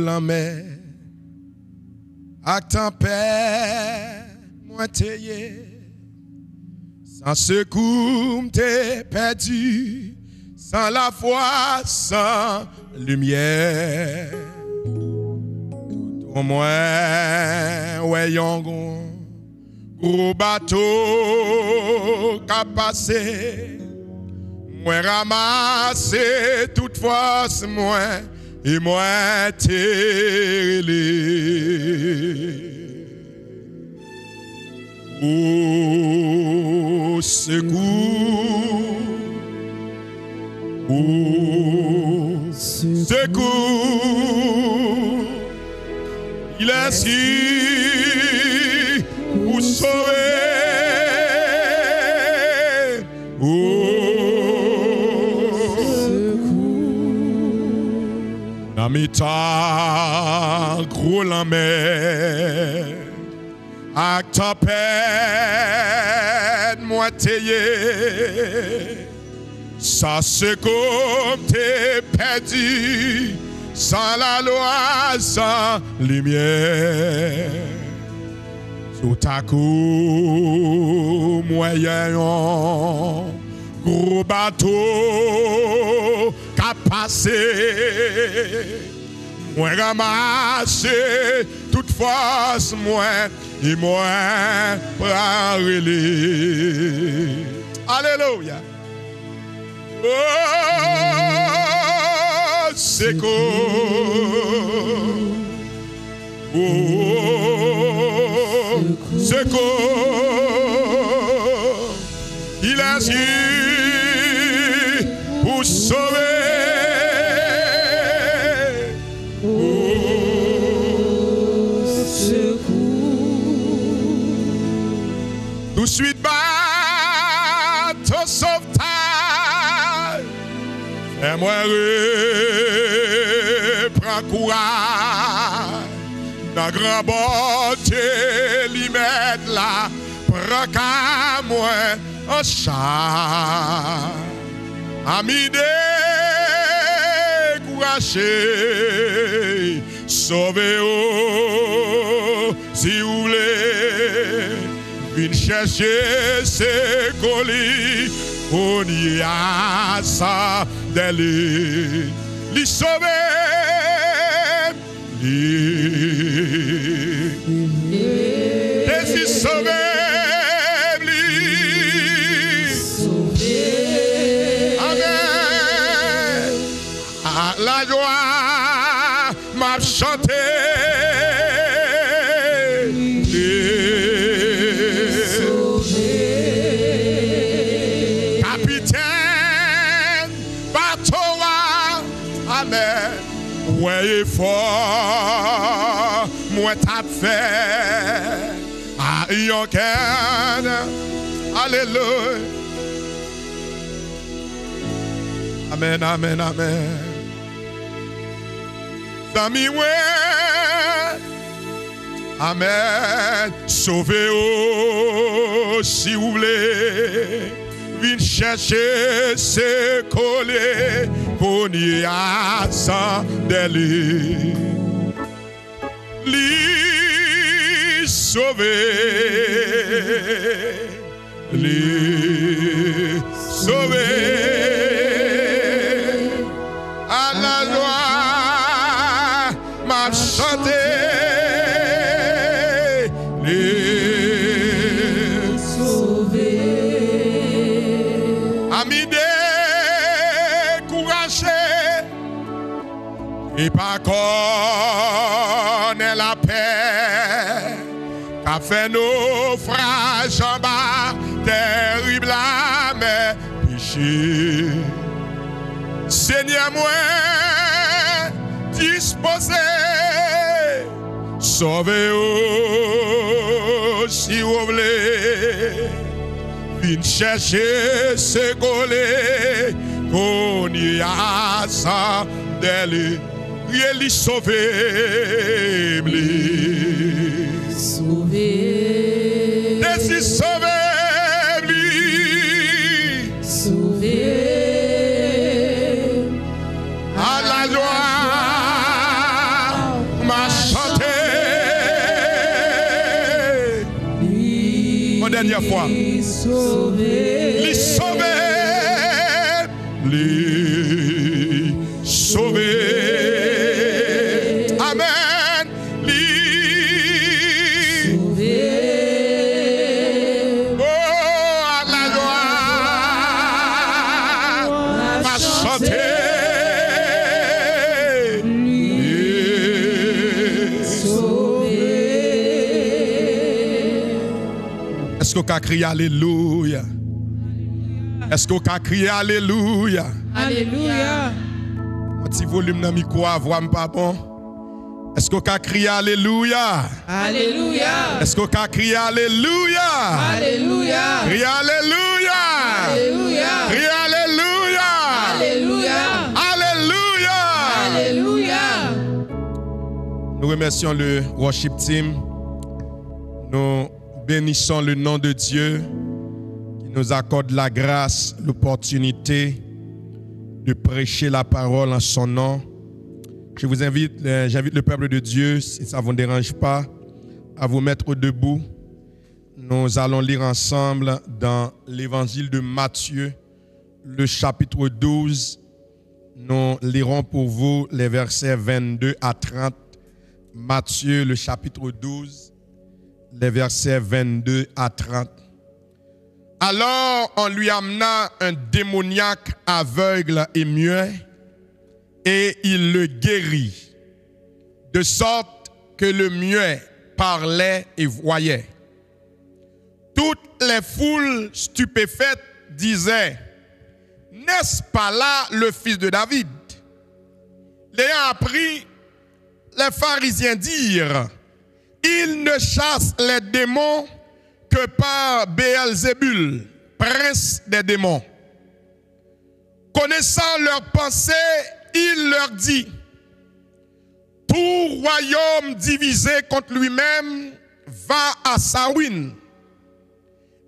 la mer, ak tempête, moi t'ayé, sans secours m'te perdu, sans la foi, sans lumière. Tout moi, ouais, yon gros bateau qu'a passé, moi ramassé toute force, moi. Et moi télé au secours, au secours, il est ici pour sauver. Amita gros la mer, ak tempête moi t'ayé, ça c'est comme t'es perdu, sans la loi, sans lumière. Tout à coup, moi y'a un gros bateau qu'a passé, moi ramassé toute force, moi et moi parler. Alléluia. Oh, c'est quoi? Oh, c'est quoi? Il a su pour sauver. Tout de suite, bateau sauvetage. Et moi, prends courage. Dans grand beauté, l'y mettre là. Prends qu'à moi un chat. Ami découragé. Sauvez-vous si vous voulez. Vin chercher ses colis, on y a ça d'aller. Li sauver, li sauver, li amen. À la joie m'a chanté. Ouais, fort, moi t'as fait, ah, yon ken, alléluia. Amen, amen, amen. Zami, ouais, amen. Sauvez-vous si vous voulez. Vin chercher ses collés, qu'on y a sans délai. Li sauver, li sauver. À la loi, m'a chanté. Et pas connaît la paix qu'a fait naufrage en bas, terrible la mer péché. Seigneur, moi disposé, sauvez-vous si vous voulez. Vin chercher ce golé, qu'on y a ça d'aller. Lui sauver, sauver, désir sauver, lui sauver, à la joie dernière fois. Les sauver. Les sauver. Amen. Les sauver. Oh, à la gloire. Ma santé. Est-ce qu'on a crié Alléluia? Est-ce qu'on a crié Alléluia? Alléluia. Mon petit volume dans le micro, voix pas bon. Est-ce qu'on a crié Alléluia? Alléluia. Est-ce qu'on a crié Alléluia? Alléluia. Crié Alléluia. Alléluia. Crié Alléluia. Alléluia. Alléluia. Alléluia. Nous remercions le worship team. Nous bénissons le nom de Dieu qui nous accorde la grâce, l'opportunité de prêcher la parole en son nom. Je vous invite, j'invite le peuple de Dieu, si ça ne vous dérange pas, à vous mettre debout. Nous allons lire ensemble dans l'évangile de Matthieu, le chapitre 12. Nous lirons pour vous les versets 22 à 30. Matthieu, le chapitre 12. Les versets 22 à 30. Alors on lui amena un démoniaque aveugle et muet, et il le guérit, de sorte que le muet parlait et voyait. Toutes les foules stupéfaites disaient: n'est-ce pas là le fils de David? L'ayant appris, les pharisiens dirent: il ne chasse les démons que par Béelzébul, prince des démons. Connaissant leurs pensées, il leur dit: tout royaume divisé contre lui-même va à sa ruine,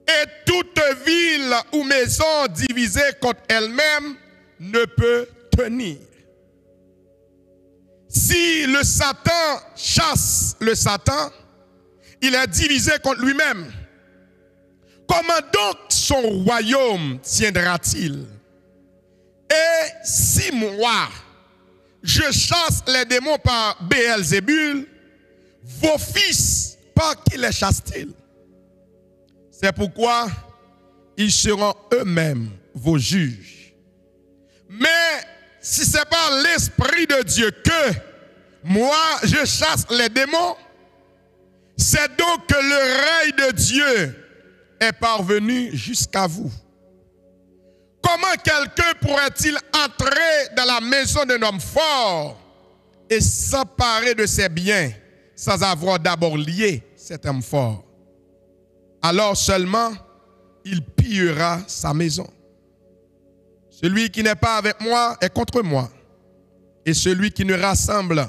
et toute ville ou maison divisée contre elle-même ne peut tenir. Si le Satan chasse le Satan, il est divisé contre lui-même. Comment donc son royaume tiendra-t-il? Et si moi, je chasse les démons par Béelzébul, vos fils, par qui les chassent-ils? C'est pourquoi ils seront eux-mêmes vos juges. Mais si c'est par l'Esprit de Dieu que moi je chasse les démons, c'est donc que le règne de Dieu est parvenu jusqu'à vous. Comment quelqu'un pourrait-il entrer dans la maison d'un homme fort et s'emparer de ses biens sans avoir d'abord lié cet homme fort? Alors seulement il pillera sa maison. Celui qui n'est pas avec moi est contre moi, et celui qui ne rassemble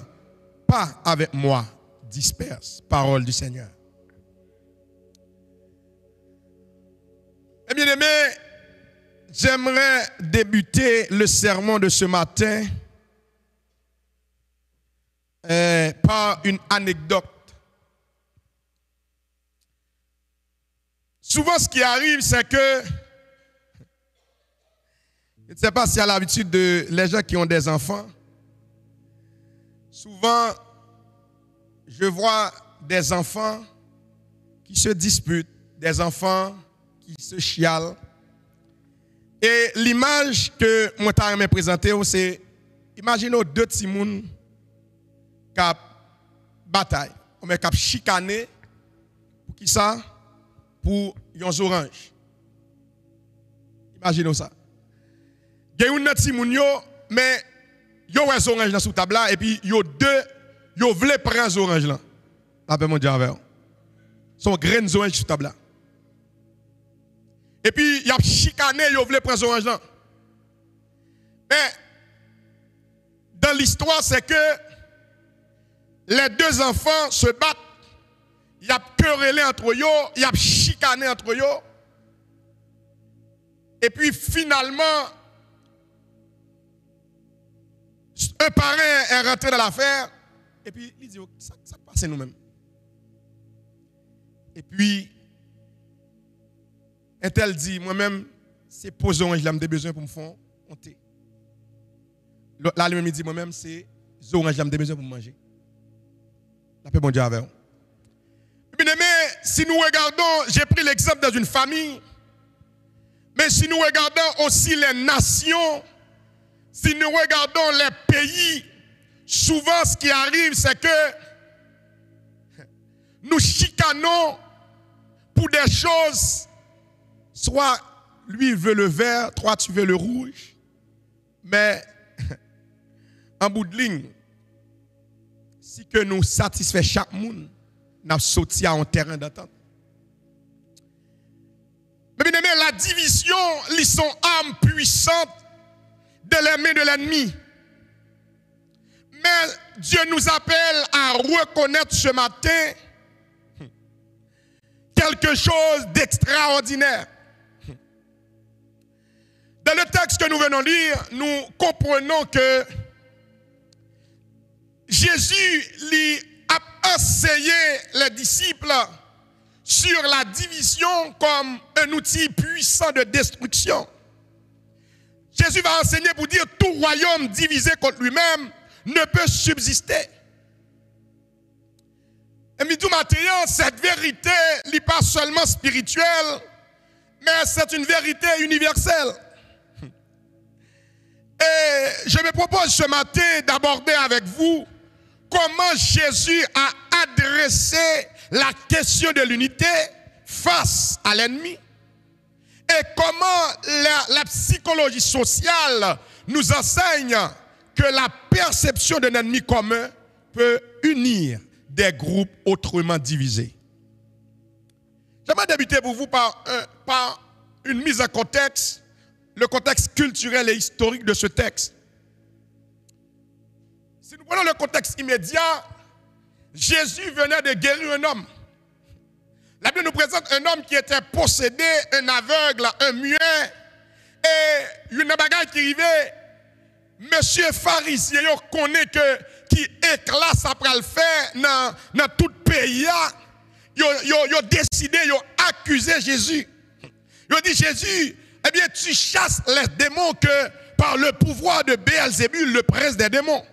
pas avec moi disperse. Parole du Seigneur. Eh bien aimé, j'aimerais débuter le sermon de ce matin par une anecdote. Souvent, ce qui arrive, c'est que, je ne sais pas s'il y a l'habitude de les gens qui ont des enfants, souvent, je vois des enfants qui se disputent, des enfants qui se chialent. Et l'image que moi t'ai présentée, c'est, imaginez deux petits mouns qui ont bataille, qui ont chicané, pour qui ça? Pour les oranges. Imaginez ça. Il y a un petit moun yo, mais yo ouais orange dans sous table là, et puis yo deux, yo voulez prendre les oranges là. Après mon Dieu avec eux. Son graines orange sous table là. Et puis il y a chicané, yo voulez prendre les oranges là. Mais dans l'histoire, c'est que les deux enfants se battent. Il y a querellé entre eux, il y a chicané entre eux. Et puis finalement, un parrain est rentré dans l'affaire. Et puis il dit, ça passe nous-mêmes. Et puis, Un tel dit, moi-même, c'est poser orange là, j'ai besoin pour me faire monter. Là, lui-même, il dit, moi-même, c'est orange là, j'ai besoin pour me manger. La paix, bon Dieu avec vous. Bien aimé, si nous regardons, j'ai pris l'exemple dans une famille, mais si nous regardons aussi les nations, si nous regardons les pays, souvent ce qui arrive, c'est que nous chicanons pour des choses, soit lui veut le vert, toi tu veux le rouge, mais en bout de ligne, si que nous satisfait chaque monde, nous avons sauté à un terrain d'entente. Mais bien aimé, la division, ils sont armes puissantes de les mains de l'ennemi. Mais Dieu nous appelle à reconnaître ce matin quelque chose d'extraordinaire. Dans le texte que nous venons de lire, nous comprenons que Jésus lui a enseigné les disciples sur la division comme un outil puissant de destruction. Jésus va enseigner pour dire tout royaume divisé contre lui-même ne peut subsister. Et midi matin, cette vérité n'est pas seulement spirituelle, mais c'est une vérité universelle. Et je me propose ce matin d'aborder avec vous comment Jésus a adressé la question de l'unité face à l'ennemi. Et comment la psychologie sociale nous enseigne que la perception d'un ennemi commun peut unir des groupes autrement divisés. J'aimerais débuter pour vous par une mise en contexte, le contexte culturel et historique de ce texte. Si nous prenons le contexte immédiat, Jésus venait de guérir un homme. La Bible nous présente un homme qui était possédé, un aveugle, un muet, et une bagaille qui arrivait. Monsieur pharisien, il connaît que qui éclate après le faire dans tout le pays. Il a décidé, il a accusé Jésus. Il a dit, Jésus, eh bien, tu chasses les démons que par le pouvoir de Béelzébul, le prince des démons.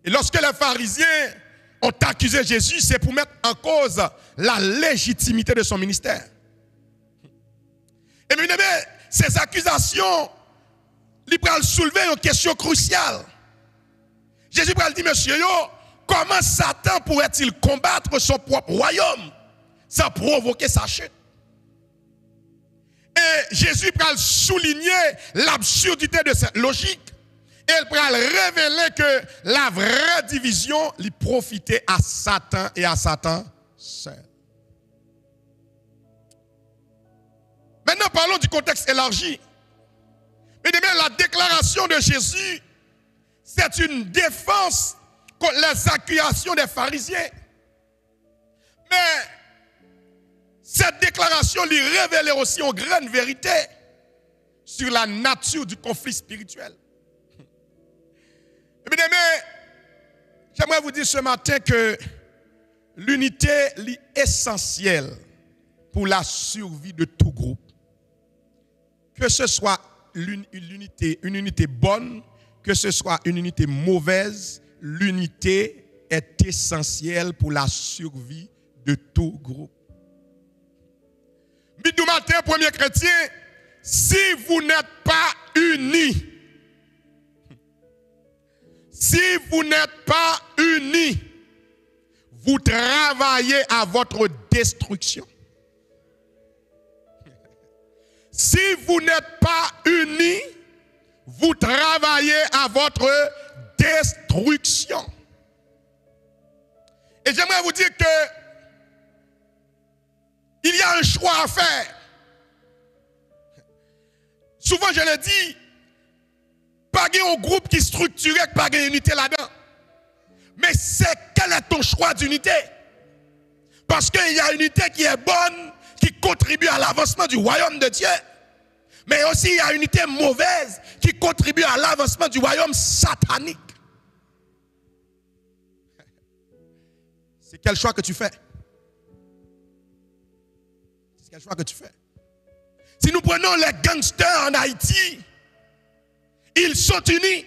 Et lorsque les pharisiens ont accusé Jésus, c'est pour mettre en cause la légitimité de son ministère. Et bien, ces accusations, ils peuvent soulever une question cruciale. Jésus peut dire, monsieur, comment Satan pourrait-il combattre son propre royaume sans provoquer sa chute? Et Jésus peut souligner l'absurdité de cette logique. Et il peut révéler que la vraie division lui profitait à Satan et à Satan seul. Maintenant, parlons du contexte élargi. Mais la déclaration de Jésus, c'est une défense contre les accusations des pharisiens. Mais cette déclaration lui révélait aussi une grande vérité sur la nature du conflit spirituel. Bien aimé, j'aimerais vous dire ce matin que l'unité est essentielle pour la survie de tout groupe. Que ce soit une unité bonne, que ce soit une unité mauvaise, l'unité est essentielle pour la survie de tout groupe. Midi matin, premier chrétien, si vous n'êtes pas unis, vous travaillez à votre destruction. Si vous n'êtes pas unis, vous travaillez à votre destruction. Et j'aimerais vous dire que il y a un choix à faire. Souvent je le dis, pas un groupe qui est structuré, pas une unité là-dedans. Mais c'est quel est ton choix d'unité? Parce qu'il y a une unité qui est bonne, qui contribue à l'avancement du royaume de Dieu. Mais aussi il y a une unité mauvaise qui contribue à l'avancement du royaume satanique. C'est quel choix que tu fais? quel choix que tu fais? Si nous prenons les gangsters en Haïti, ils sont unis.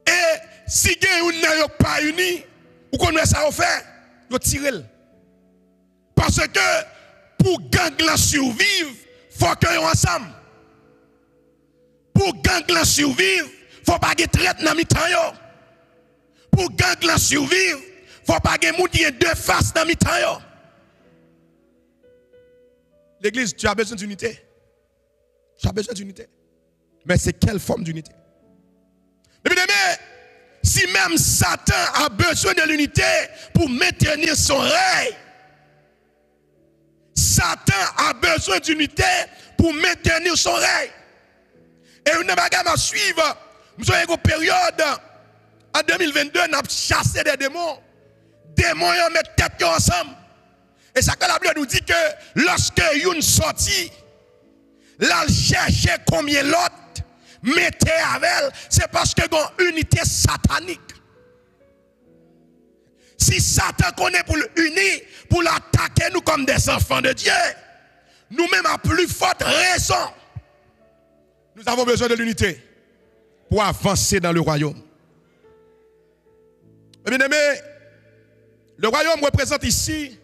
Et si ils ne sont pas unis, vous connaissez ça au fait, ils tirent. Parce que pour gang la survivre, il faut qu'ils soient ensemble. Pour gang la survivre, il ne faut pas qu'ils traitent dans mi-temps. Pour gang la survivre, il ne faut pas qu'ils aient deux faces dans mi-temps. L'église, tu as besoin d'unité. Tu as besoin d'unité. Mais c'est quelle forme d'unité? Mais si même Satan a besoin de l'unité pour maintenir son règne, Satan a besoin d'unité pour maintenir son règne. Et nous n'avons pas à suivre. Nous avons une période, en 2022, nous avons chassé des démons. Démons, ils mettent tête ensemble. Et ça, la Bible nous dit que lorsque une sortit, là, chercher combien l'autre mettait avec elle, c'est parce que une unité satanique. Si Satan connaît pour l'unir, pour l'attaquer nous comme des enfants de Dieu, nous-mêmes à plus forte raison, nous avons besoin de l'unité pour avancer dans le royaume. Bien aimé, le royaume représente ici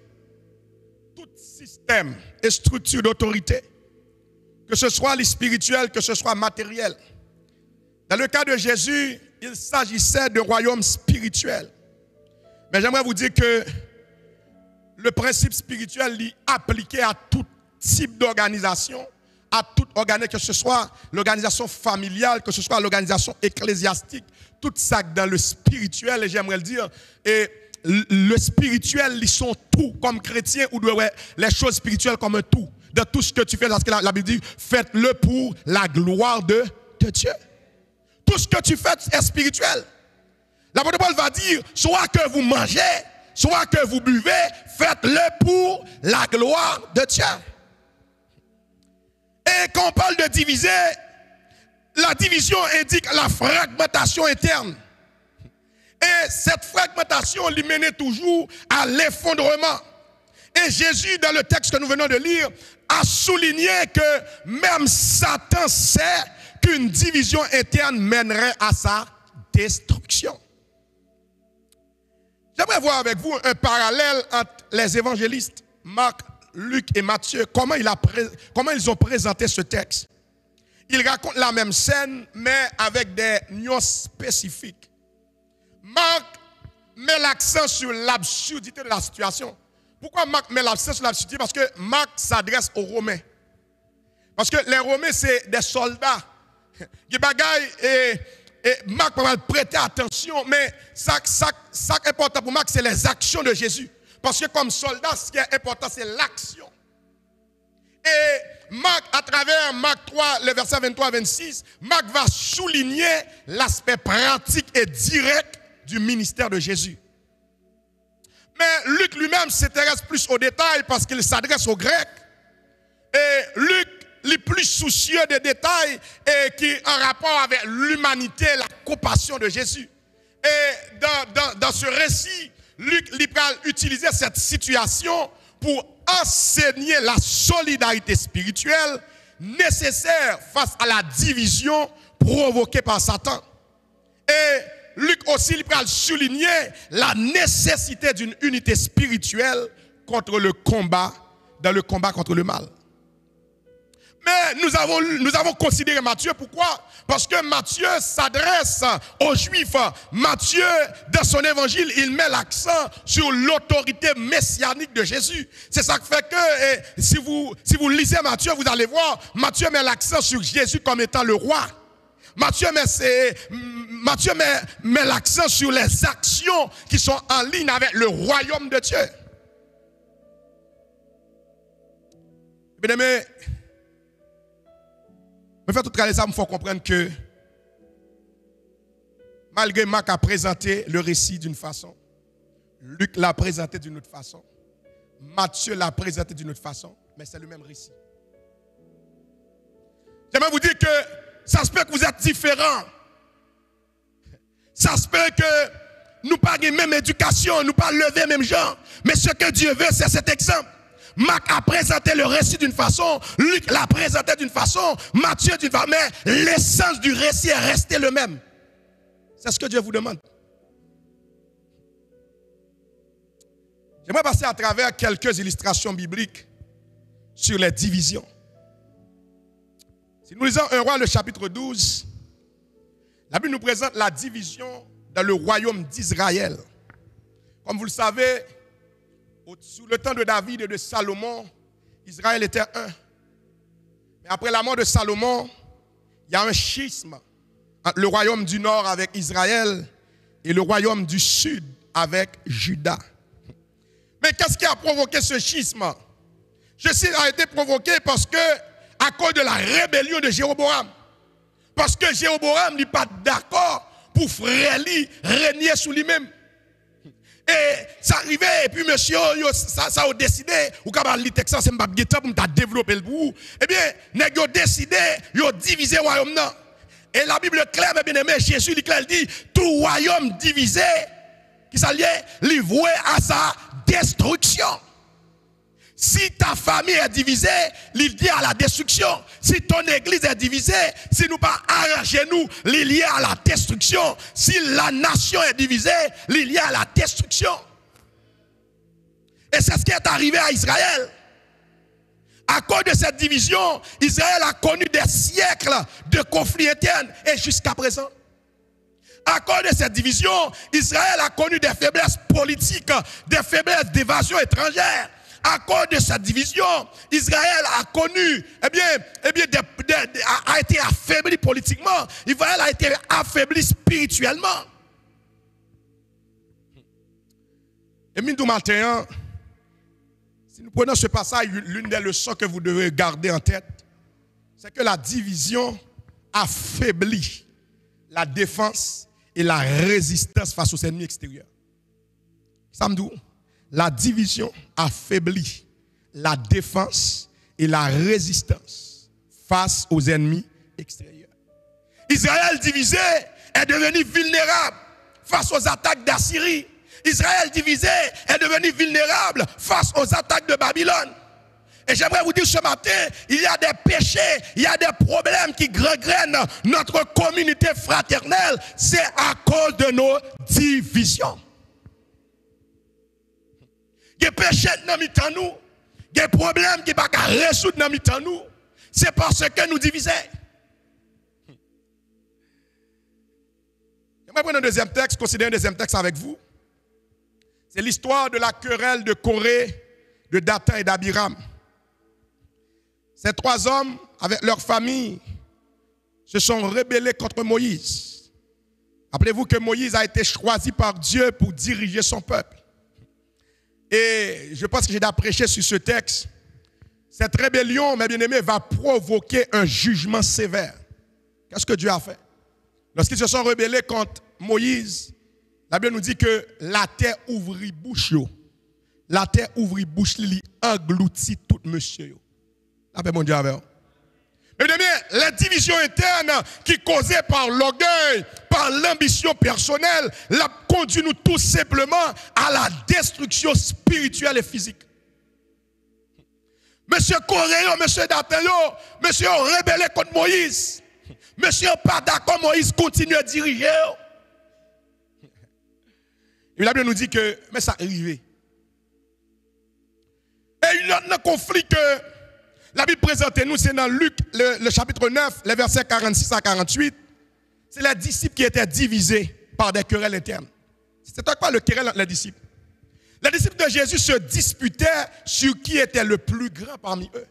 tout système et structure d'autorité, que ce soit les spirituels, que ce soit matériel. Dans le cas de Jésus, il s'agissait de royaume spirituel. Mais j'aimerais vous dire que le principe spirituel est appliqué à tout type d'organisation, à tout organisme, que ce soit l'organisation familiale, que ce soit l'organisation ecclésiastique, tout ça dans le spirituel, et j'aimerais le dire, et le spirituel, ils sont tout, comme chrétien, ou les choses spirituelles comme un tout. De tout ce que tu fais, parce que la Bible dit, faites-le pour la gloire de Dieu. Tout ce que tu fais est spirituel. L'apôtre Paul va dire, soit que vous mangez, soit que vous buvez, faites-le pour la gloire de Dieu. Et quand on parle de diviser, la division indique la fragmentation interne. Et cette fragmentation lui menait toujours à l'effondrement. Et Jésus, dans le texte que nous venons de lire, a souligné que même Satan sait qu'une division interne mènerait à sa destruction. J'aimerais voir avec vous un parallèle entre les évangélistes, Marc, Luc et Matthieu, comment ils ont présenté ce texte. Ils racontent la même scène, mais avec des nuances spécifiques. Marc met l'accent sur l'absurdité de la situation. Pourquoi Marc met l'accent sur l'absurdité? Parce que Marc s'adresse aux Romains. Parce que les Romains, c'est des soldats. Et Marc va prêter attention, mais ça qui est important pour Marc, c'est les actions de Jésus. Parce que comme soldat, ce qui est important, c'est l'action. Et Marc, à travers Marc 3, le verset 23-26, Marc va souligner l'aspect pratique et direct du ministère de Jésus. Mais Luc lui-même s'intéresse plus aux détails parce qu'il s'adresse aux Grecs. Et Luc est plus soucieux des détails et qui est en rapport avec l'humanité, la compassion de Jésus. Et dans ce récit, Luc va utiliser cette situation pour enseigner la solidarité spirituelle nécessaire face à la division provoquée par Satan. Et Luc aussi va souligner la nécessité d'une unité spirituelle contre le combat, dans le combat contre le mal. Mais nous avons considéré Matthieu, pourquoi? Parce que Matthieu s'adresse aux Juifs. Matthieu, dans son évangile, il met l'accent sur l'autorité messianique de Jésus. C'est ça qui fait que, si vous lisez Matthieu, vous allez voir, Matthieu met l'accent sur Jésus comme étant le roi. Matthieu met l'accent sur les actions qui sont en ligne avec le royaume de Dieu. Bien aimé, mais faire tout ça, il faut comprendre que malgré Marc a présenté le récit d'une façon, Luc l'a présenté d'une autre façon, Matthieu l'a présenté d'une autre façon, mais c'est le même récit. J'aimerais vous dire que ça se peut que vous êtes différents. Ça se peut que nous pas la même éducation, nous pas lever même genre. Mais ce que Dieu veut, c'est cet exemple. Marc a présenté le récit d'une façon, Luc l'a présenté d'une façon, Matthieu d'une façon, mais l'essence du récit est restée le même. C'est ce que Dieu vous demande. J'aimerais passer à travers quelques illustrations bibliques sur les divisions. Si nous lisons 1 Roi, le chapitre 12, la Bible nous présente la division dans le royaume d'Israël. Comme vous le savez, sous le temps de David et de Salomon, Israël était un. Mais après la mort de Salomon, il y a un schisme entre le royaume du nord avec Israël et le royaume du sud avec Juda. Mais qu'est-ce qui a provoqué ce schisme? Ceci a été provoqué parce que, à cause de la rébellion de Jéroboam. Parce que Jéroboam n'est pas d'accord pour frère lui régner sous lui-même. Et ça arrivait, et puis monsieur, ça a décidé, ou quand on lit texte, c'est pas pour développer le bout. Eh bien, ils ont décidé, ils ont divisé le royaume. Et la Bible claire, bien aimé, Jésus il dit, tout royaume divisé, qui s'allie, livré à sa destruction. Si ta famille est divisée, il dit à la destruction. Si ton église est divisée, si nous pas arranger nous, il y a à la destruction. Si la nation est divisée, il y a à la destruction. Et c'est ce qui est arrivé à Israël. À cause de cette division, Israël a connu des siècles de conflits internes et jusqu'à présent. À cause de cette division, Israël a connu des faiblesses politiques, des faiblesses d'évasion étrangère. À cause de cette division, Israël a connu, a été affaibli politiquement. Israël a été affaibli spirituellement. Et mine du matin, si nous prenons ce passage, l'une des leçons que vous devez garder en tête, c'est que la division affaiblit la défense et la résistance face aux ennemis extérieurs. Samedou, la division affaiblit la défense et la résistance face aux ennemis extérieurs. Israël divisé est devenu vulnérable face aux attaques d'Assyrie. Israël divisé est devenu vulnérable face aux attaques de Babylone. Et j'aimerais vous dire ce matin, il y a des péchés, il y a des problèmes qui gangrènent notre communauté fraternelle. C'est à cause de nos divisions. Il y a des péchés dans nous, il y a des problèmes qui ne sont pas résoudre dans nous. C'est parce que nous divisons. J'aimerais prendre un deuxième texte, considérer un deuxième texte avec vous. C'est l'histoire de la querelle de Corée, de Dathan et d'Abiram. Ces trois hommes, avec leur famille, se sont rebellés contre Moïse. Rappelez-vous que Moïse a été choisi par Dieu pour diriger son peuple. Et je pense que j'ai prêché sur ce texte. Cette rébellion, mes bien-aimés, va provoquer un jugement sévère. Qu'est-ce que Dieu a fait? Lorsqu'ils se sont rebellés contre Moïse, la Bible nous dit que la terre ouvrit bouche. La terre ouvrit bouche, il engloutit tout monsieur. La paix, mon Dieu, avec vous. Mais bien, les divisions internes qui causaient par l'orgueil, par l'ambition personnelle, la conduit nous tout simplement à la destruction spirituelle et physique. Monsieur Coréo, monsieur Datayo, monsieur rebellé contre Moïse. Monsieur pas d'accord, Moïse continue à diriger. Et la Bible nous dit que, mais ça arrivé. Et il y a un conflit que la Bible présente nous, c'est dans Luc, le chapitre 9, les versets 46 à 48. C'est les disciples qui étaient divisés par des querelles internes. C'était quoi le querelle entre les disciples? Les disciples de Jésus se disputaient sur qui était le plus grand parmi eux.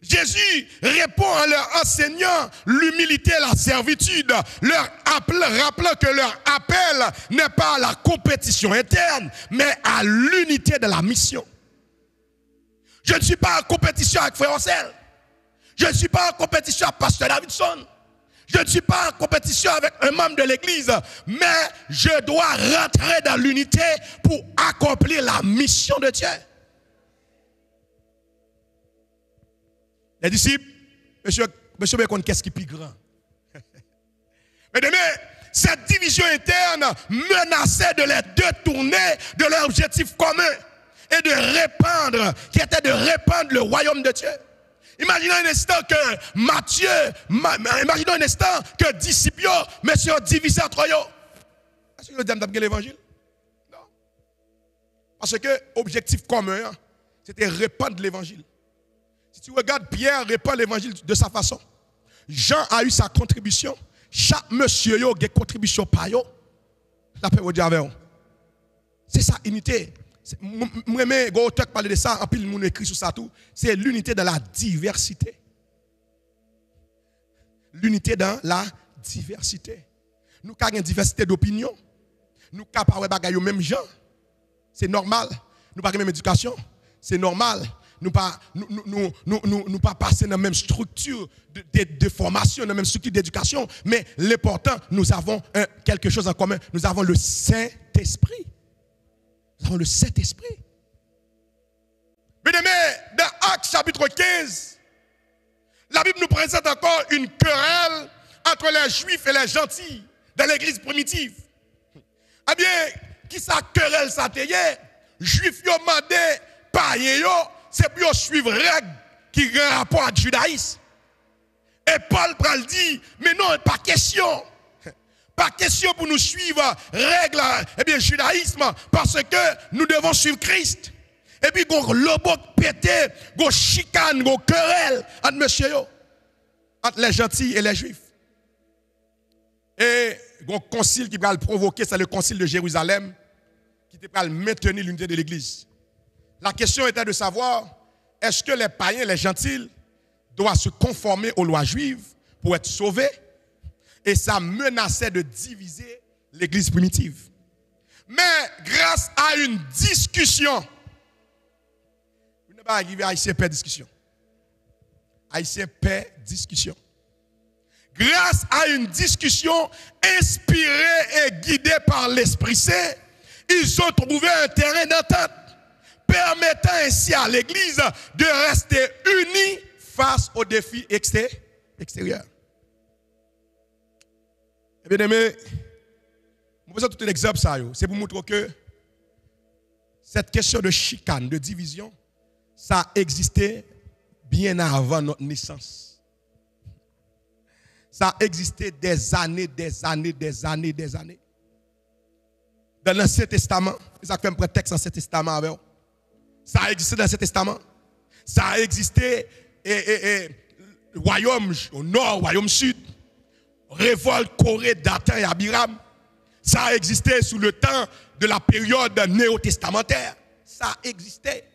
Jésus répond en leur enseignant l'humilité et la servitude, leur rappelant que leur appel n'est pas à la compétition interne, mais à l'unité de la mission. Je ne suis pas en compétition avec Frère Ansel. Je ne suis pas en compétition avec Pasteur Davidson. Je ne suis pas en compétition avec un membre de l'église, mais je dois rentrer dans l'unité pour accomplir la mission de Dieu. Les disciples, monsieur Bécon, qu'est-ce qui est plus grand? Mais demain, cette division interne menaçait de les détourner de leur objectif commun. et de répandre, qui était de répandre le royaume de Dieu. Imaginons un instant que Matthieu, imaginons un instant que disciples, monsieur, divisé entre eux. Est-ce que vous avez l'évangile? Non. Parce que l'objectif commun, c'était répandre l'évangile. Si tu regardes, Pierre répand l'évangile de sa façon. Jean a eu sa contribution. Chaque monsieur a une contribution par eux. La paix vous dit avec vous. C'est ça, unité. Moi, je auteur qui parle de ça, en pile, monde écrit sur ça tout. C'est l'unité dans la diversité. L'unité dans la diversité. Nous avons une diversité d'opinions. Nous avons pas les mêmes gens. C'est normal. Nous n'avons pas la même éducation. C'est normal. Nous pas pas passer dans la même structure de formation, dans la même structure d'éducation, mais l'important, nous avons quelque chose en commun. Nous avons le Saint-Esprit. Nous avons le Saint-Esprit. Bien-aimés, dans Actes chapitre 15, la Bible nous présente encore une querelle entre les Juifs et les gentils dans l'église primitive. Eh bien, qui ça querelle ça te y est? Juifs ont demandé païens, c'est pour suivre règles qui ont un rapport avec le judaïsme. Et Paul pral dit, mais non, pas question. Pas question pour nous suivre règles, eh bien, judaïsme, parce que nous devons suivre Christ. Et puis, gon lobo pété, gon chicane, gon querelle entre monsieur, entre les gentils et les juifs. Et gon concile qui va le provoquer, c'est le concile de Jérusalem, qui va maintenir l'unité de l'église. La question était de savoir, est-ce que les païens, les gentils, doivent se conformer aux lois juives pour être sauvés? Et ça menaçait de diviser l'église primitive. Mais grâce à une discussion, vous n'avez pas arrivé à Haïtien paix discussion. Haïtien paix discussion. Grâce à une discussion inspirée et guidée par l'Esprit Saint, ils ont trouvé un terrain d'entente, permettant ainsi à l'Église de rester unie face aux défis extérieurs. Bien aimé, je vous présente tout l'exemple, c'est pour montrer que cette question de chicane, de division, ça existait bien avant notre naissance. Ça existait des années. Dans l'Ancien Testament, ça fait un prétexte dans l'Ancien Testament avec vous. Ça a existé dans l'Ancien Testament. Ça a existé royaume au nord, royaume sud. Révolte Corée, Dathan et Abiram. Ça a existé sous le temps de la période néo-testamentaire. Ça existait.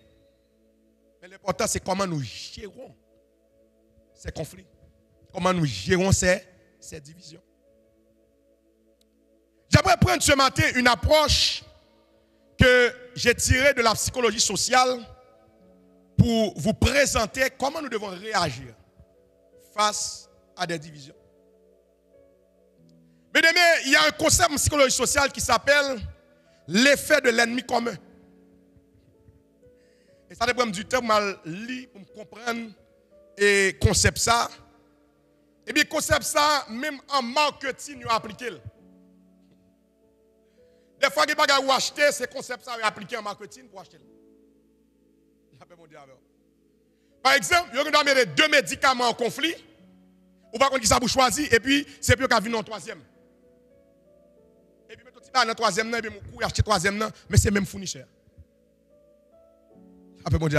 Mais l'important, c'est comment nous gérons ces conflits. Comment nous gérons ces divisions. J'aimerais prendre ce matin une approche que j'ai tirée de la psychologie sociale pour vous présenter comment nous devons réagir face à des divisions. Mesdames, il y a un concept en psychologie sociale qui s'appelle l'effet de l'ennemi commun. Et ça dépend du temps pour lire, pour comprendre et concept ça. Et bien, concept ça, même en marketing, il a appliqué. Des fois, il y a des gens qui acheter, ces concepts ça appliqué en marketing pour acheter. Par exemple, il y a mettre 2 médicaments en conflit. Ou pas qu'on qui ça vous choisir, et puis c'est plus qu'à venir en troisième. Et puis, tu vas dans le troisième, et puis mon coup, acheter troisième, mais c'est même fournisseur. Après, mon Dieu,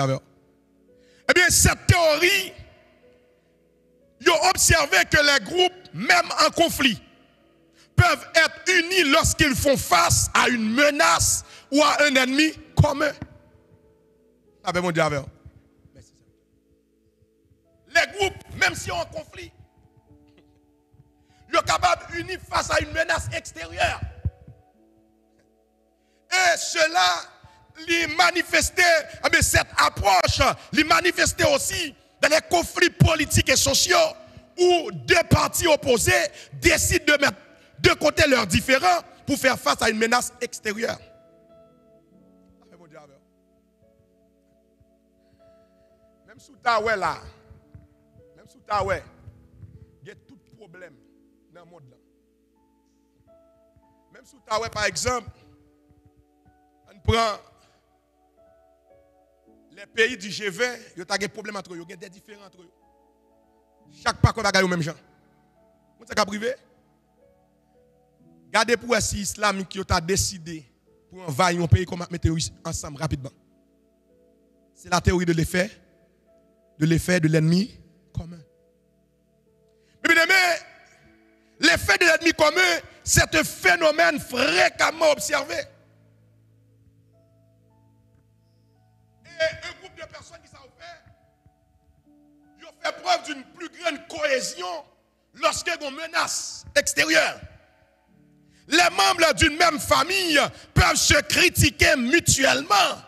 eh bien, cette théorie, ils ont observé que les groupes, même en conflit, peuvent être unis lorsqu'ils font face à une menace ou à un ennemi commun. Après, mon Dieu, les groupes, même si on est en conflit, ils sont capables d'unir face à une menace extérieure. Et cela, les manifestait, cette approche, les manifestait aussi dans les conflits politiques et sociaux où 2 partis opposés décident de mettre de côté leurs différends pour faire face à une menace extérieure. Même sous Taoué là, il y a tout problème dans le monde là. Même sous Taoué par exemple, on prend les pays du G20, ils ont des problèmes entre eux, ils ont des différends entre eux. Chaque parcours va gagner au même genre. Vous savez privé? Gardez pour si islamique qui a décidé pour envahir un pays comme mettre ensemble rapidement. C'est la théorie de l'effet de l'ennemi commun. Mais bien aimé, l'effet de l'ennemi commun, c'est un phénomène fréquemment observé. Et un groupe de personnes qui s'en fait, ils ont fait preuve d'une plus grande cohésion lorsqu'il y a une menace extérieure. Les membres d'une même famille peuvent se critiquer mutuellement,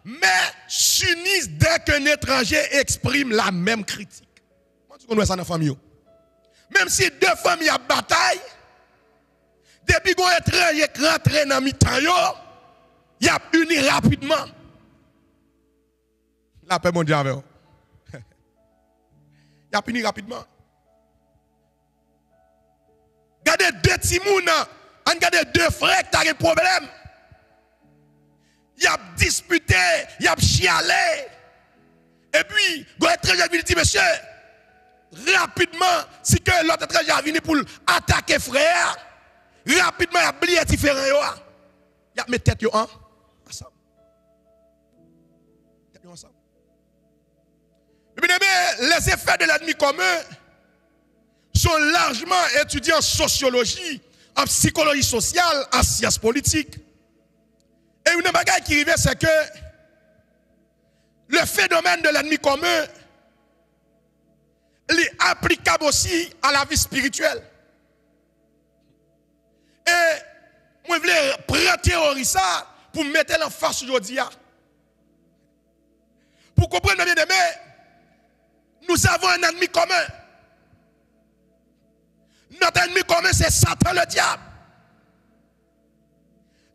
mais s'unissent dès qu'un étranger exprime la même critique. Comment tu connais ça dans la famille? Même si deux familles ont bataille, depuis qu'un étranger rentre dans le temps, il a uni rapidement. La paix mondiale avec vous. Il a uni rapidement. Regardez deux timouns, regardez deux frères qui ont un problème. Il a disputé, il a chialé. Et puis, l'autre étranger vient dire, monsieur, rapidement, si que l'autre étranger vient pour attaquer frère, rapidement, il a oublié différent. Il a mis tête ensemble. Tête ensemble. Les effets de l'ennemi commun sont largement étudiés en sociologie, en psychologie sociale, en sciences politiques. Et une bagaille qui arrive, c'est que le phénomène de l'ennemi commun est applicable aussi à la vie spirituelle. Et moi, je voulais prendre théorie ça pour mettre en face aujourd'hui. Pour comprendre bien aimé, nous avons un ennemi commun. Notre ennemi commun, c'est Satan, le diable.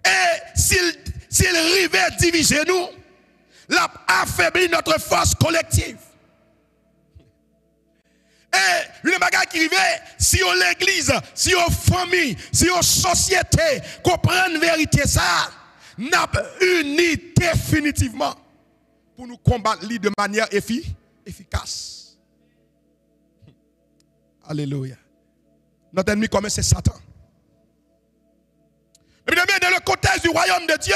Et s'il arrivait à diviser nous, il a affaibli notre force collective. Et une bagaille qui arrivait, si on l'église, si on famille, si on société, comprendre la vérité, ça, n'a uni définitivement pour nous combattre de manière efficace. Alléluia. Notre ennemi commun, c'est Satan. Mais bien, dans le contexte du royaume de Dieu,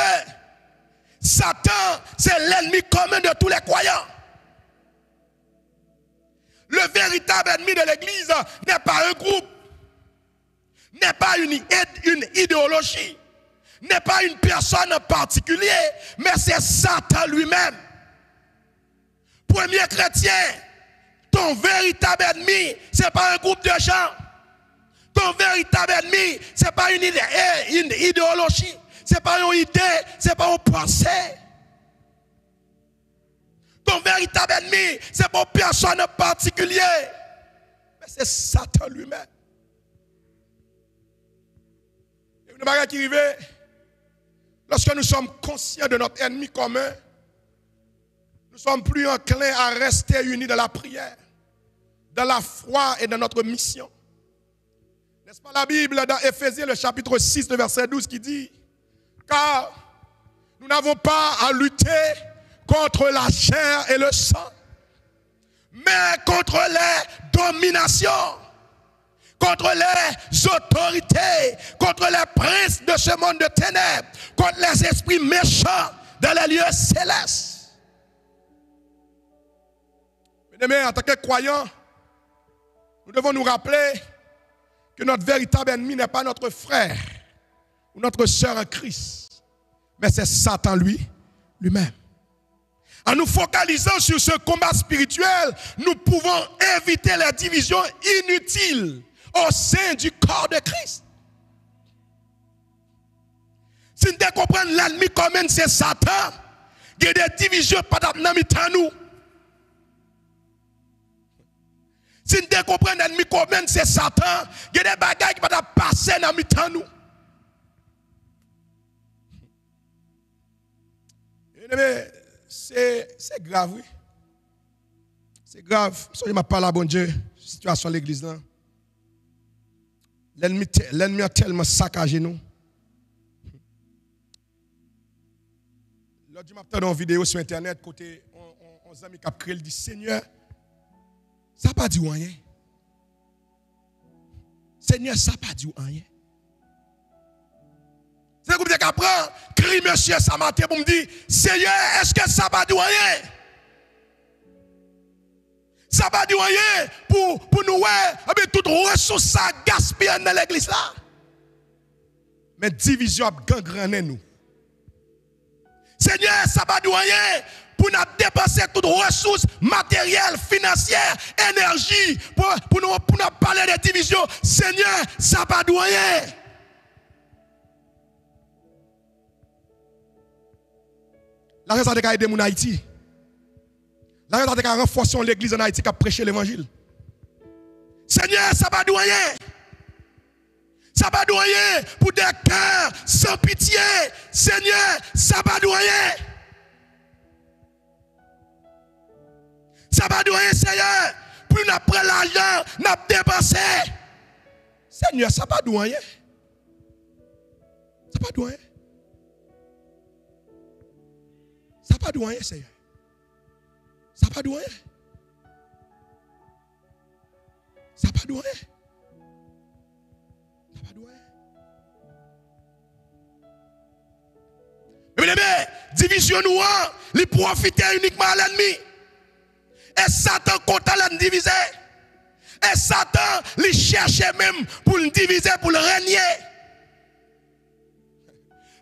Satan, c'est l'ennemi commun de tous les croyants. Le véritable ennemi de l'Église n'est pas un groupe, n'est pas une idéologie, n'est pas une personne en particulier, mais c'est Satan lui-même. Premier chrétien, ton véritable ennemi, ce n'est pas un groupe de gens. Ton véritable ennemi, ce n'est pas une idéologie, ce n'est pas une idée, ce n'est pas une pensée. Ton véritable ennemi, ce n'est pas une personne en particulier, mais c'est Satan lui-même. Et une chose qui arrive, lorsque nous sommes conscients de notre ennemi commun, nous sommes plus enclins à rester unis dans la prière, dans la foi et dans notre mission. N'est-ce pas la Bible dans Éphésiens, le chapitre 6, le verset 12 qui dit, car nous n'avons pas à lutter contre la chair et le sang, mais contre les dominations, contre les autorités, contre les princes de ce monde de ténèbres, contre les esprits méchants dans les lieux célestes. Bien-aimés, en tant que croyants, nous devons nous rappeler que notre véritable ennemi n'est pas notre frère ou notre sœur en Christ, mais c'est Satan lui-même. En nous focalisant sur ce combat spirituel, nous pouvons éviter les divisions inutiles au sein du corps de Christ. Si nous comprenons l'ennemi commun, c'est Satan, il y a des divisions pas dans nous. Si nous comprenons l'ennemi commun, c'est Satan, il y a des bagages qui vont passer dans nous. C'est grave, oui. C'est grave. Si je ne parle à bon Dieu, situation de l'église là. L'ennemi a tellement saccagé nous. L'autre jour, je dans une vidéo sur internet, côté On ami qui a créé, il dit Seigneur, ça pas dit rien. Seigneur, ça pas dit rien. C'est comme ça qu'après, crie monsieur ça matin pour me dire Seigneur, est-ce que ça pas dit rien? Ça va dire rien pour nous, toute ressource ça gaspille dans l'église là. Mais division a gangrené nous. Seigneur, ça va dire rien pour nous dépenser toutes ressources matérielles, financières, énergie, pour nous parler de division. Seigneur, ça va dire rien. La raison de aider mon Haïti. La raison de renforcer l'église en Haïti qui a prêché l'évangile. Seigneur, ça va dire rien. Ça va dire rien pour des cœurs sans pitié. Seigneur, ça va dire rien. Ça va dire rien, Seigneur. Plus nous prenons l'argent, nous dépensé. Seigneur, ça va dire rien. Ça va dire rien. Ça va dire rien, Seigneur. Ça va dire rien. Ça va dire rien. Ça va dire rien. Mais division nous, il profite uniquement à l'ennemi. Et Satan compte à l'en diviser. Et Satan, il cherche même pour le diviser, pour le régner.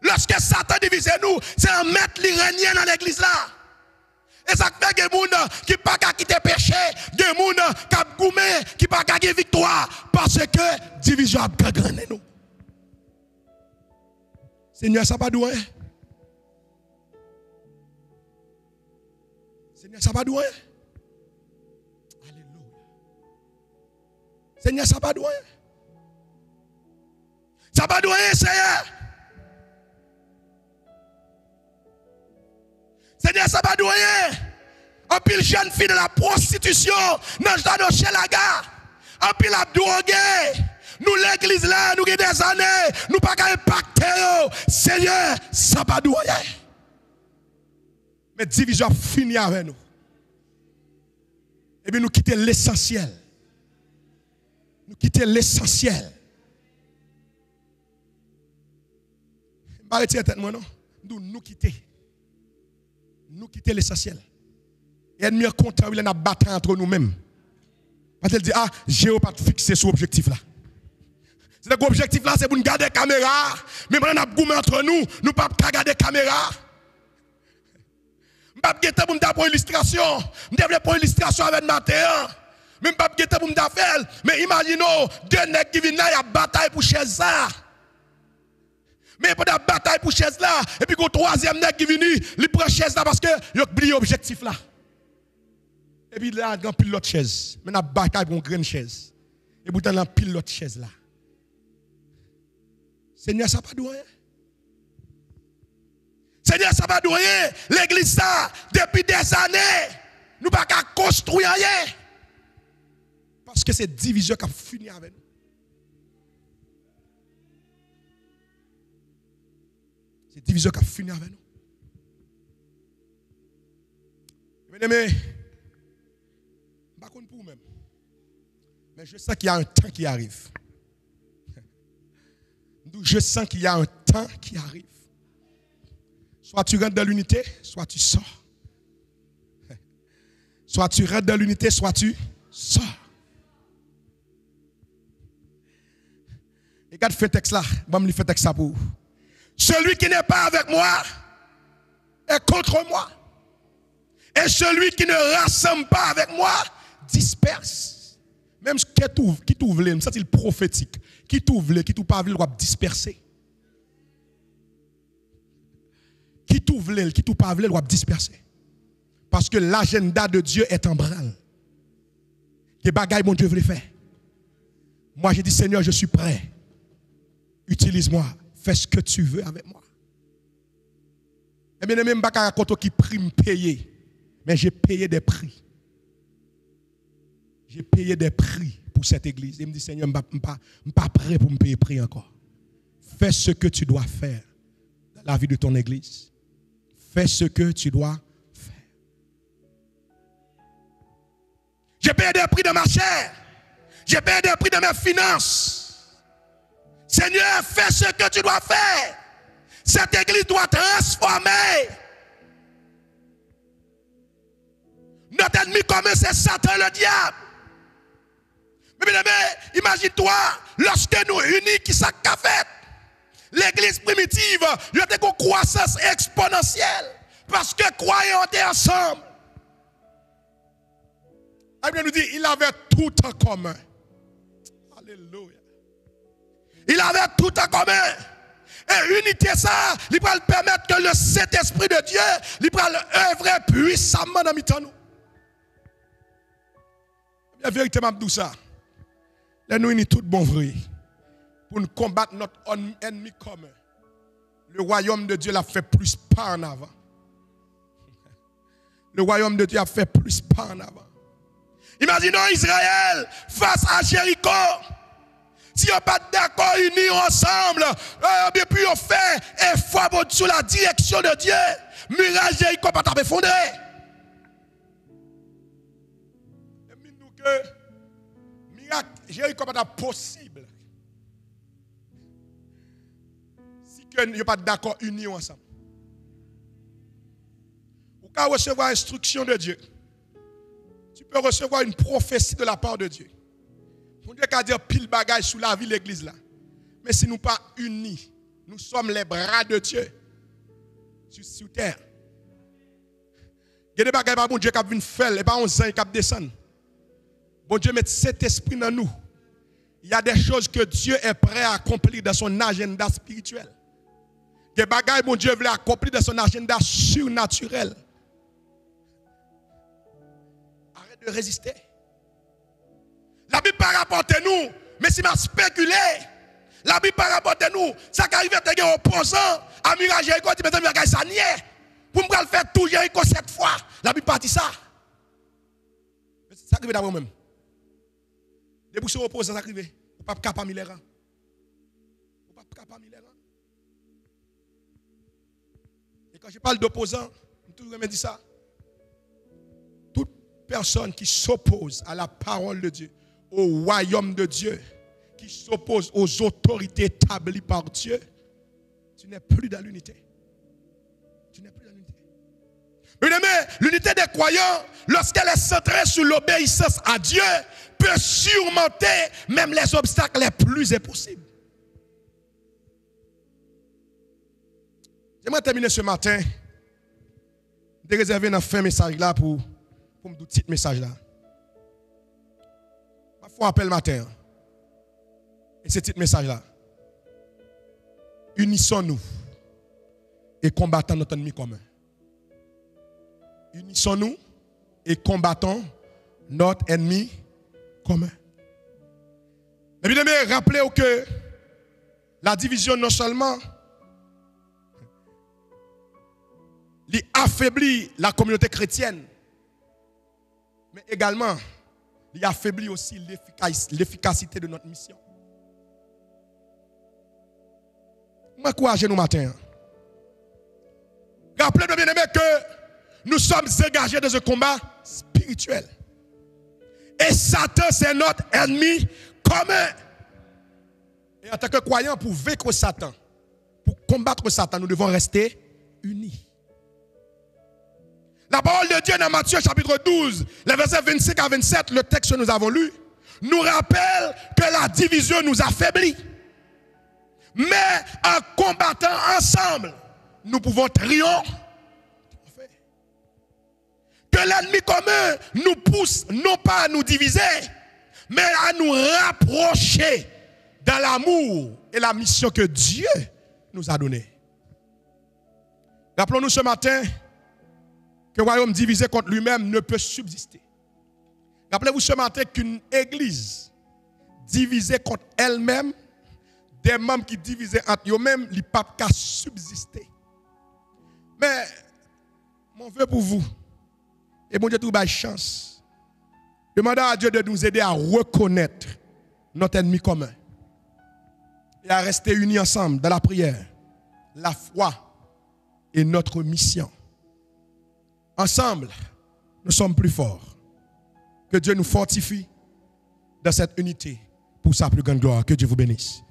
Lorsque Satan divise nous, c'est un mettre le régner dans l'église là. Et ça fait des gens qui ne peuvent pas quitter péché, des gens qui ont goumé, qui ne peuvent pas gagner victoire. Parce que division a gagné nous. Seigneur, ça va douer. Seigneur, ça va douer. Alléluia. Seigneur, ça va douer. Ça va douer, Seigneur. Seigneur, ça va douer. En pile jeune fille de la prostitution, dans le chez la gare. En pile la drogue. Nous l'église là, nous avons des années, nous pas qu'à impacter. Seigneur, ça va douer. Mais division a fini avec nous. Et bien nous quittons l'essentiel. Nous quittons l'essentiel. Je ne vais pas retirer tête moi non. Nous quittons. Nous quitter l'essentiel. Et l'ennemi est content, il a battu entre nous-mêmes. Parce qu'il dit, ah, Jéhovah pas fixé sur l'objectif là. C'est l'objectif là, c'est pour nous garder la caméra. Mais maintenant, on a goumé entre nous, nous ne pouvons pas garder la caméra. Je ne peux pas pour me pour illustration. Je ne pour illustration avec Mathéo. Mais je ne peux pas pour me faire. Mais imaginons, deux nègres qui viennent là, il y a bataille pour chez ça. Mais pendant la bataille pour chaise là, et puis le troisième nègre qui vient, il prend chaise là parce que il a oublié l'objectif là. Et puis là, il a pile l'autre chaise. Mais la bataille pour une grande chaise. Et puis il a pile l'autre chaise là. Seigneur, ça va douer. Seigneur, ça va douer. L'église ça, depuis des années, nous ne pouvons pas construire rien. Parce que c'est division qui a fini avec nous. C'est division qui a fini avec nous. Bien-aimés, je ne sais pas pour vous-même. Mais je sens qu'il y a un temps qui arrive. Je sens qu'il y a un temps qui arrive. Soit tu rentres dans l'unité, soit tu sors. Soit tu rentres dans l'unité, soit tu sors. Et quand tu fais texte là, je vais faire texte ça pour vous. Celui qui n'est pas avec moi est contre moi. Et celui qui ne rassemble pas avec moi disperse. Même ce qui t'ouvre, c'est le prophétique. Qui t'ouvre, qui t'ouvre pas, il doit disperser. Qui t'ouvre, qui t'ouvre pas, il doit disperser. Parce que l'agenda de Dieu est en branle. Des bagailles, mon Dieu veut les faire. Moi, j'ai dit, Seigneur, je suis prêt. Utilise-moi. Fais ce que tu veux avec moi. Et bien, même pas qui prime payer. Mais j'ai payé des prix. J'ai payé des prix pour cette église. Il me dit, Seigneur, je ne suis pas prêt pour me payer prix encore. Fais ce que tu dois faire dans la vie de ton église. Fais ce que tu dois faire. payé des prix de ma chair. J'ai payé des prix de mes finances. Seigneur, fais ce que tu dois faire. Cette église doit transformer. Notre ennemi commun, c'est Satan, le diable. Mais bien aimé, imagine-toi, lorsque nous unis, qui ça qu'a fait? L'église primitive, il y a une croissance exponentielle. Parce que croyants étaient ensemble. La Bible nous dit, il avait tout en commun. Alléluia. Il avait tout en commun. Et unité ça, il va permettre que le Saint-Esprit de Dieu, il va œuvrer puissamment dans notre nous. La vérité m'a dit ça. Là nous unis tout bon vrai pour nous combattre notre ennemi commun. Le royaume de Dieu l'a fait plus pas en avant. Le royaume de Dieu a fait plus pas en avant. Imaginons Israël face à Jéricho. Si on n'est pas d'accord, unis ensemble, et puis on fait effort sous la direction de Dieu, miracle Jéricho pas t'effondrer. Et nous que miracle Jéricho pas possible. Si que nous pas d'accord, unis ensemble. Ou quand recevoir instruction de Dieu, tu peux recevoir une prophétie de la part de Dieu. Mon Dieu a dit pile bagaille sous la vie de l'église là. Mais si nous pas unis, nous sommes les bras de Dieu sur terre. Il y a des bagailles par bon Dieu qui viennent faire et pas 11 ans qui descendent. Bon Dieu met cet esprit dans nous. Il y a des choses que Dieu est prêt à accomplir dans son agenda spirituel. Il y a des bagailles bon Dieu veut accomplir dans son agenda surnaturel. Arrête de résister. La Bible pas rapporter nous, mais si m'a spéculé, la Bible pas rapporter nous, ça qui arrive à te opposant, à mirage Jéricho, tu me dis ça nier. Pour me faire tout Jéricho 7 fois. La Bible pas dit ça. Ça arrive d'abord même. Les bouches opposants ça arrive. Ou pas capable les rangs. Ou pas capable les rangs. Et quand je parle d'opposants, je toujours me dis ça. Toute personne qui s'oppose à la parole de Dieu, au royaume de Dieu, qui s'oppose aux autorités établies par Dieu, tu n'es plus dans l'unité. Tu n'es plus dans l'unité. Mais l'unité des croyants, lorsqu'elle est centrée sur l'obéissance à Dieu, peut surmonter même les obstacles les plus impossibles. J'aimerais terminer ce matin de réserver un fin message là pour me dire un petit message là. Il faut appeler le matin. Et ce petit message là. Unissons-nous et combattons notre ennemi commun. Unissons-nous et combattons notre ennemi commun. Mais bien aimé, rappelez-vous que la division non seulement affaiblit la communauté chrétienne, mais également il affaiblit aussi l'efficacité de notre mission. M'encouragez nous matin. Rappelez-nous bien aimé que nous sommes engagés dans un combat spirituel. Et Satan, c'est notre ennemi commun. Et en tant que croyants, pour vaincre Satan, pour combattre Satan, nous devons rester unis. La parole de Dieu dans Matthieu chapitre 12, les versets 25 à 27, le texte que nous avons lu, nous rappelle que la division nous affaiblit. Mais en combattant ensemble, nous pouvons triompher. Que l'ennemi commun nous pousse non pas à nous diviser, mais à nous rapprocher dans l'amour et la mission que Dieu nous a donnée. Rappelons-nous ce matin que le royaume divisé contre lui-même ne peut subsister. Rappelez-vous ce matin qu'une église divisée contre elle-même, des membres qui divisaient entre eux-mêmes, ils ne peuvent pas subsister. Mais, mon vœu pour vous, et mon Dieu, tout bas chance, demandez à Dieu de nous aider à reconnaître notre ennemi commun et à rester unis ensemble dans la prière, la foi et notre mission. Ensemble, nous sommes plus forts. Que Que Dieu nous fortifie dans cette unité pour sa plus grande gloire. Que Dieu vous bénisse.